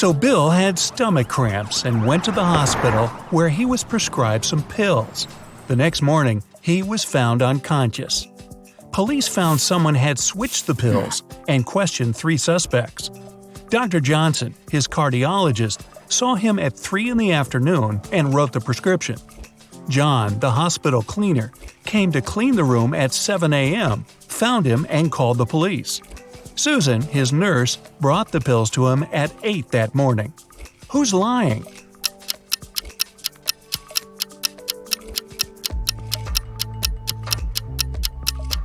So Bill had stomach cramps and went to the hospital where he was prescribed some pills. The next morning, he was found unconscious. Police found someone had switched the pills and questioned 3 suspects. Dr. Johnson, his cardiologist, saw him at 3 in the afternoon and wrote the prescription. John, the hospital cleaner, came to clean the room at 7 a.m., found him and called the police. Susan, his nurse, brought the pills to him at 8 that morning. Who's lying?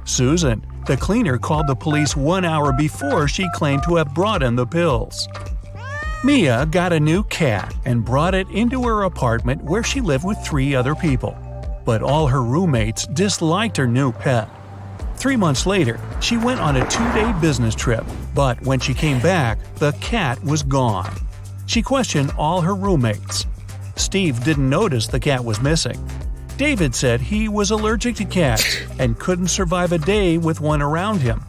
Susan, the cleaner, called the police 1 hour before she claimed to have brought in the pills. Mia got a new cat and brought it into her apartment where she lived with 3 other people. But all her roommates disliked her new pet. 3 months later, she went on a 2-day business trip, but when she came back, the cat was gone. She questioned all her roommates. Steve didn't notice the cat was missing. David said he was allergic to cats and couldn't survive a day with one around him.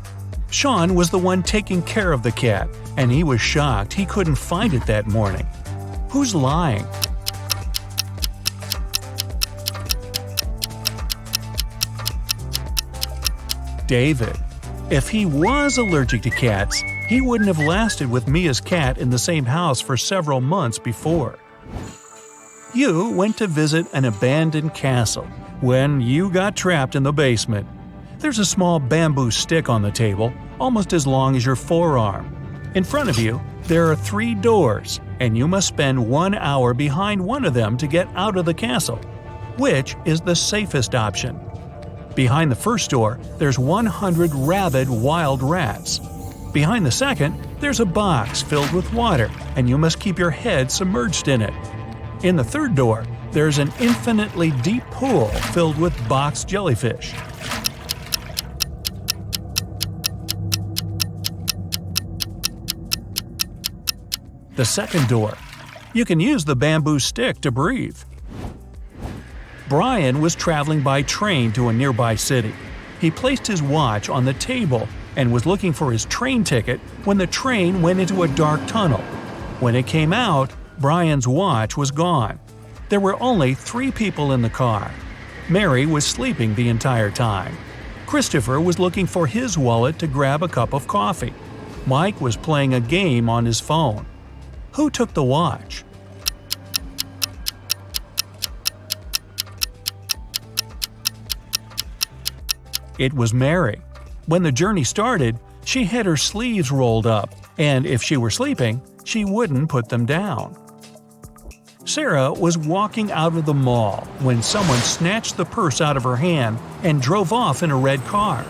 Sean was the one taking care of the cat, and he was shocked he couldn't find it that morning. Who's lying? David. If he was allergic to cats, he wouldn't have lasted with Mia's cat in the same house for several months before. You went to visit an abandoned castle when you got trapped in the basement. There's a small bamboo stick on the table, almost as long as your forearm. In front of you, there are 3 doors, and you must spend 1 hour behind one of them to get out of the castle. Which is the safest option? Behind the first door, there's 100 rabid wild rats. Behind the second, there's a box filled with water, and you must keep your head submerged in it. In the third door, there's an infinitely deep pool filled with box jellyfish. The second door. You can use the bamboo stick to breathe. Brian was traveling by train to a nearby city. He placed his watch on the table and was looking for his train ticket when the train went into a dark tunnel. When it came out, Brian's watch was gone. There were only 3 people in the car. Mary was sleeping the entire time. Christopher was looking for his wallet to grab a cup of coffee. Mike was playing a game on his phone. Who took the watch? It was Mary. When the journey started, she had her sleeves rolled up, and if she were sleeping, she wouldn't put them down. Sarah was walking out of the mall when someone snatched the purse out of her hand and drove off in a red car.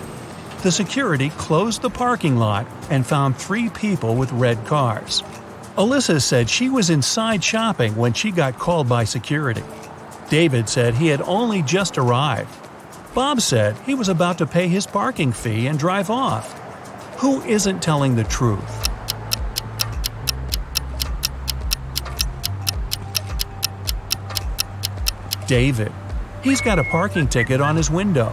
The security closed the parking lot and found 3 people with red cars. Alyssa said she was inside shopping when she got called by security. David said he had only just arrived. Bob said he was about to pay his parking fee and drive off. Who isn't telling the truth? David. He's got a parking ticket on his window.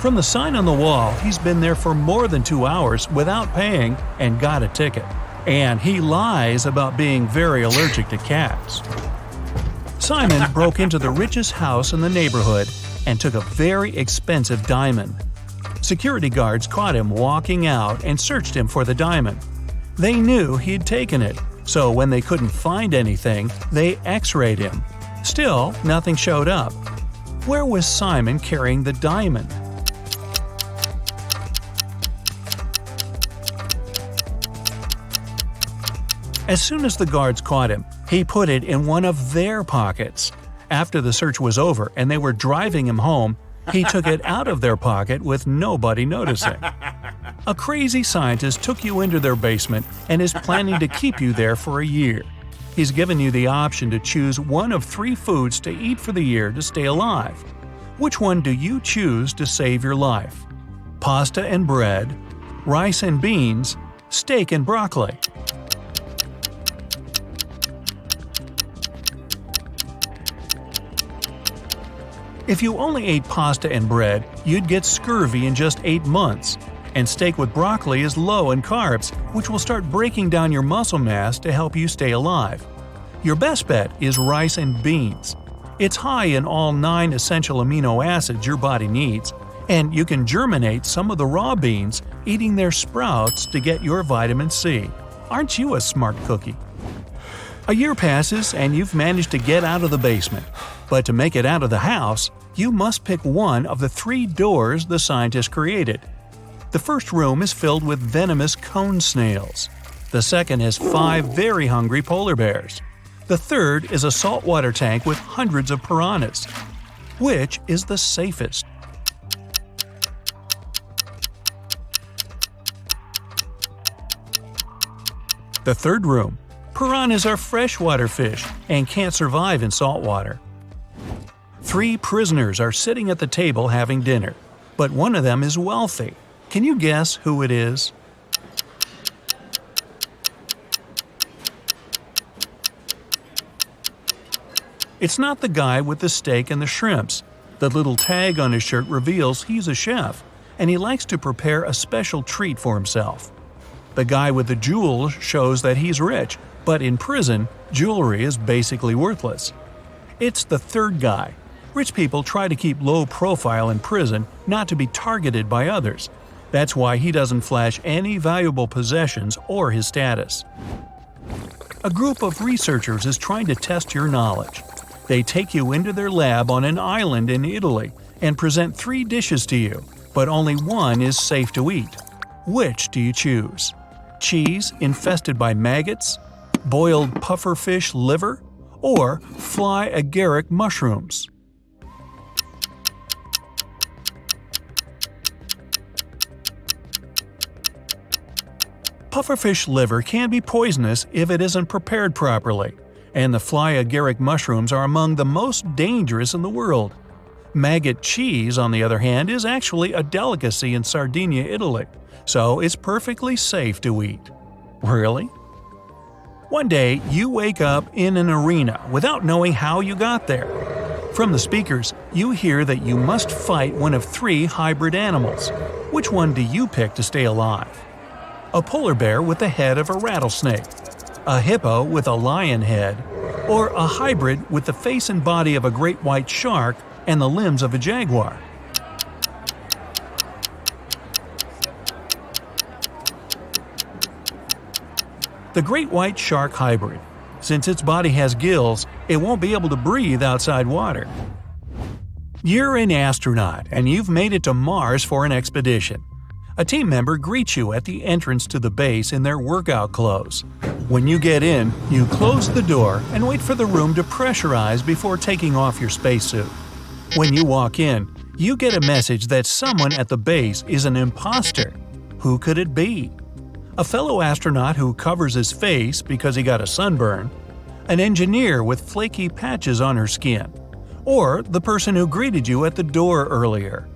From the sign on the wall, he's been there for more than 2 hours without paying and got a ticket. And he lies about being very allergic to cats. Simon broke into the richest house in the neighborhood and took a very expensive diamond. Security guards caught him walking out and searched him for the diamond. They knew he'd taken it, so when they couldn't find anything, they x-rayed him. Still, nothing showed up. Where was Simon carrying the diamond? As soon as the guards caught him, he put it in one of their pockets. After the search was over and they were driving him home, he took it out of their pocket with nobody noticing. A crazy scientist took you into their basement and is planning to keep you there for a year. He's given you the option to choose one of 3 foods to eat for the year to stay alive. Which one do you choose to save your life? Pasta and bread, rice and beans, steak and broccoli. If you only ate pasta and bread, you'd get scurvy in just 8 months. And steak with broccoli is low in carbs, which will start breaking down your muscle mass to help you stay alive. Your best bet is rice and beans. It's high in all 9 essential amino acids your body needs, and you can germinate some of the raw beans, eating their sprouts to get your vitamin C. Aren't you a smart cookie? A year passes and you've managed to get out of the basement. But to make it out of the house, you must pick one of the 3 doors the scientists created. The first room is filled with venomous cone snails. The second has 5 very hungry polar bears. The third is a saltwater tank with hundreds of piranhas. Which is the safest? The third room. Piranhas are freshwater fish and can't survive in salt water. 3 prisoners are sitting at the table having dinner, but one of them is wealthy. Can you guess who it is? It's not the guy with the steak and the shrimps. The little tag on his shirt reveals he's a chef, and he likes to prepare a special treat for himself. The guy with the jewels shows that he's rich, but in prison, jewelry is basically worthless. It's the third guy. Rich people try to keep low profile in prison not to be targeted by others. That's why he doesn't flash any valuable possessions or his status. A group of researchers is trying to test your knowledge. They take you into their lab on an island in Italy and present 3 dishes to you, but only one is safe to eat. Which do you choose? Cheese infested by maggots, boiled pufferfish liver, or fly agaric mushrooms? Pufferfish liver can be poisonous if it isn't prepared properly, and the fly agaric mushrooms are among the most dangerous in the world. Maggot cheese, on the other hand, is actually a delicacy in Sardinia, Italy, so it's perfectly safe to eat. Really? One day, you wake up in an arena without knowing how you got there. From the speakers, you hear that you must fight one of 3 hybrid animals. Which one do you pick to stay alive? A polar bear with the head of a rattlesnake, a hippo with a lion head, or a hybrid with the face and body of a great white shark and the limbs of a jaguar? The great white shark hybrid. Since its body has gills, it won't be able to breathe outside water. You're an astronaut and you've made it to Mars for an expedition. A team member greets you at the entrance to the base in their workout clothes. When you get in, you close the door and wait for the room to pressurize before taking off your spacesuit. When you walk in, you get a message that someone at the base is an imposter. Who could it be? A fellow astronaut who covers his face because he got a sunburn, an engineer with flaky patches on her skin, or the person who greeted you at the door earlier.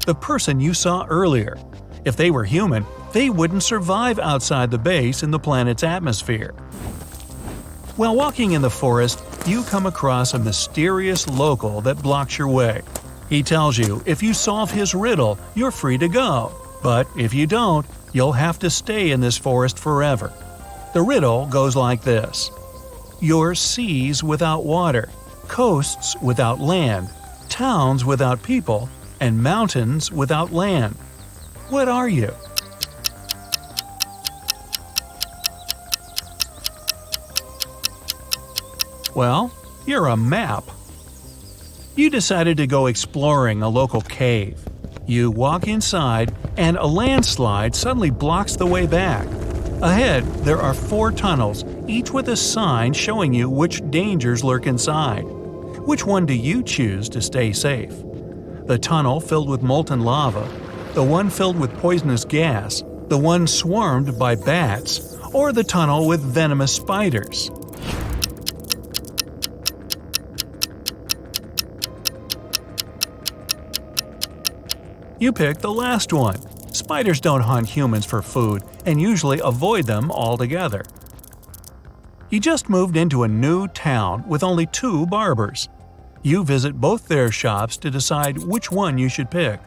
The person you saw earlier. If they were human, they wouldn't survive outside the base in the planet's atmosphere. While walking in the forest, you come across a mysterious local that blocks your way. He tells you if you solve his riddle, you're free to go. But if you don't, you'll have to stay in this forest forever. The riddle goes like this. You're seas without water, coasts without land, towns without people, and mountains without land. What are you? Well, you're a map. You decided to go exploring a local cave. You walk inside, and a landslide suddenly blocks the way back. Ahead, there are 4 tunnels, each with a sign showing you which dangers lurk inside. Which one do you choose to stay safe? The tunnel filled with molten lava, the one filled with poisonous gas, the one swarmed by bats, or the tunnel with venomous spiders? You picked the last one. Spiders don't hunt humans for food and usually avoid them altogether. You just moved into a new town with only 2 barbers. You visit both their shops to decide which one you should pick.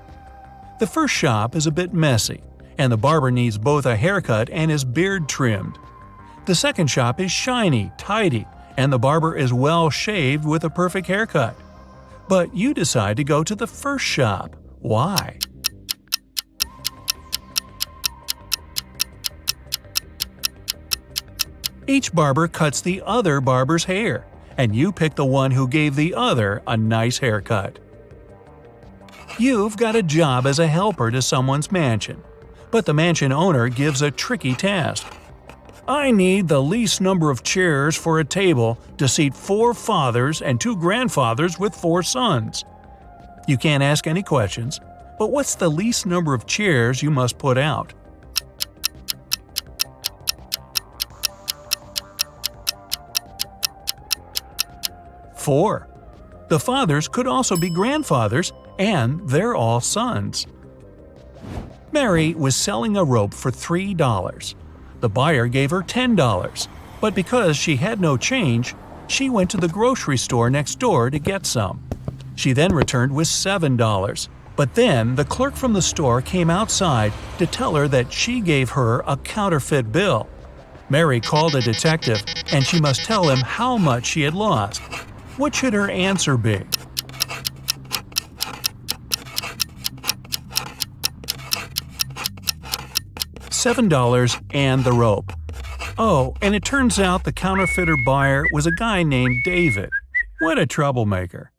The first shop is a bit messy, and the barber needs both a haircut and his beard trimmed. The second shop is shiny, tidy, and the barber is well shaved with a perfect haircut. But you decide to go to the first shop. Why? Each barber cuts the other barber's hair, and you pick the one who gave the other a nice haircut. You've got a job as a helper to someone's mansion, but the mansion owner gives a tricky task. I need the least number of chairs for a table to seat 4 fathers and 2 grandfathers with 4 sons. You can't ask any questions, but what's the least number of chairs you must put out? Four. The fathers could also be grandfathers, and they're all sons. Mary was selling a rope for $3. The buyer gave her $10, but because she had no change, she went to the grocery store next door to get some. She then returned with $7, but then the clerk from the store came outside to tell her that she gave her a counterfeit bill. Mary called a detective, and she must tell him how much she had lost. What should her answer be? $7 and the rope. Oh, and it turns out the counterfeiter buyer was a guy named David. What a troublemaker.